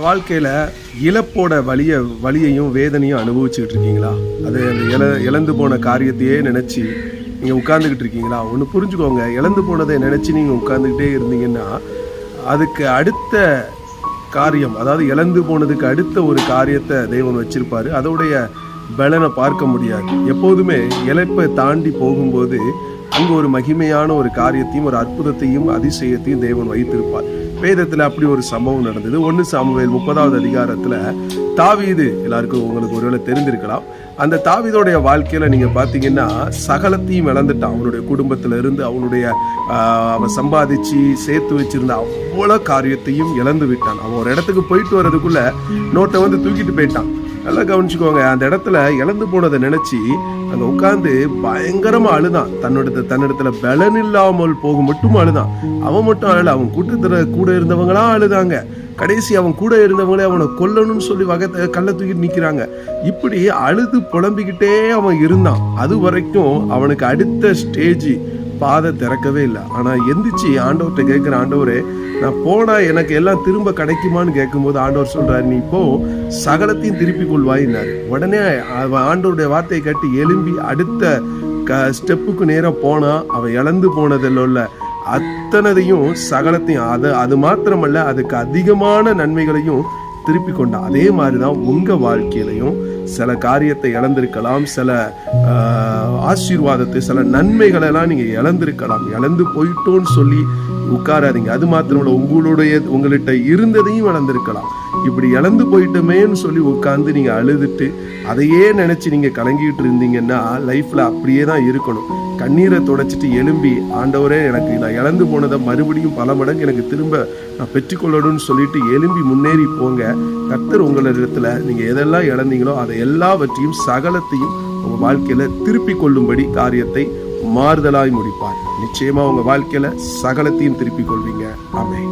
வாழ்க்கையில் இழப்போட வலியையும் வேதனையும் அனுபவிச்சுக்கிட்டு இருக்கீங்களா? அது அந்த இழந்து போன காரியத்தையே நினச்சி நீங்கள் உட்கார்ந்துக்கிட்டு இருக்கீங்களா? ஒன்று புரிஞ்சுக்கோங்க, இழந்து போனதை நினச்சி நீங்கள் உட்கார்ந்துக்கிட்டே இருந்தீங்கன்னா அதுக்கு அடுத்த காரியம், அதாவது இழந்து போனதுக்கு அடுத்த ஒரு காரியத்தை தேவன் வச்சிருப்பாரு. அதோடைய பலனை பார்க்க முடியாது. எப்போதுமே இழப்பை தாண்டி போகும்போது அங்கே ஒரு மகிமையான ஒரு காரியத்தையும் ஒரு அற்புதத்தையும் அதிசயத்தையும் தேவன் வைத்திருப்பார். வேதத்தில் அப்படி ஒரு சம்பவம் நடந்தது. 1 சாமுவேல் 30வது அதிகாரத்தில் தாவீது, எல்லாருக்கும் உங்களுக்கு ஒருவேளை தெரிந்திருக்கலாம். அந்த தாவீதோடைய வாழ்க்கையில் நீங்கள் பார்த்தீங்கன்னா சகலத்தையும் இழந்துட்டான். அவனுடைய குடும்பத்தில் இருந்து அவன் சம்பாதிச்சு சேர்த்து வச்சிருந்த அவ்வளோ காரியத்தையும் இழந்து விட்டான். அவன் ஒரு இடத்துக்கு போயிட்டு வர்றதுக்குள்ள நோட்டை வந்து தூக்கிட்டு போயிட்டான். நல்லா கவனிச்சுக்கோங்க, அந்த இடத்துல இழந்து போனதை நினைச்சு அங்கே உட்காந்து பயங்கரமா அழுதான். தன்னிடத்துல பலன் இல்லாமல் போக மட்டும் அழுதான். அவன் மட்டும் அழல, அவன் கூட்டத்துல கூட இருந்தவங்களா அழுதாங்க. கடைசி அவன் கூட இருந்தவங்களே அவனை கொல்லணும்னு சொல்லி கல்லை தூக்கிட்டு நிற்கிறாங்க. இப்படி அழுது புலம்பிக்கிட்டே அவன் இருந்தான். அது வரைக்கும் அவனுக்கு அடுத்த ஸ்டேஜ் பாதை திறக்கவே இல்லை. ஆனால் எந்திரிச்சு ஆண்டவர்கிட்ட கேட்குற, ஆண்டவரே நான் போனா எனக்கு எல்லாம் திரும்ப கிடைக்குமான்னு கேட்கும்போது ஆண்டவர் சொல்றாரு, நீ இப்போ சகலத்தையும் திருப்பி கொள்வாயினாரு. உடனே அவன் ஆண்டவருடைய வார்த்தையை கேட்டு எழும்பி அடுத்த ஸ்டெப்புக்கு நேராக போனா அவன் இழந்து போனதில் உள்ள அத்தனையும் சகலத்தையும் அது மாத்திரமல்ல, அதுக்கு அதிகமான நன்மைகளையும் திருப்பி கொண்டான். அதே மாதிரிதான் உங்க வாழ்க்கையிலையும் சில காரியத்தை இழந்திருக்கலாம், சில ஆசீர்வாதத்தை, சில நன்மைகளை எல்லாம் நீங்க இழந்திருக்கலாம். இழந்து போயிட்டோன்னு சொல்லி உட்காராதீங்க. அது மாத்திரமல்ல, உங்கள்கிட்ட இருந்ததையும் இழந்திருக்கலாம். இப்படி இழந்து போயிட்டோமேன்னு சொல்லி உட்கார்ந்து நீங்க அழுதுட்டு அதையே நினைச்சு நீங்க கலங்கிட்டு இருந்தீங்கன்னா லைஃப்ல அப்படியே தான் இருக்கணும். கண்ணீரை தொடச்சிட்டு எழும்பி, ஆண்டவரே எனக்கு நான் இழந்து போனதை மறுபடியும் பல மடங்கு எனக்கு திரும்ப நான் பெற்றுக்கொள்ளணும்னு சொல்லிட்டு எழும்பி முன்னேறி போங்க. கர்த்தர் உங்களிடத்துல நீங்க எதெல்லாம் இழந்தீங்களோ அதை எல்லாவற்றையும் சகலத்தையும் உங்க வாழ்க்கையில திருப்பி கொள்ளும்படி காரியத்தை மாறுதலாய் முடிப்பார். நிச்சயமா உங்க வாழ்க்கையில சகலத்தையும் திருப்பி கொள்வீங்க. ஆமென்.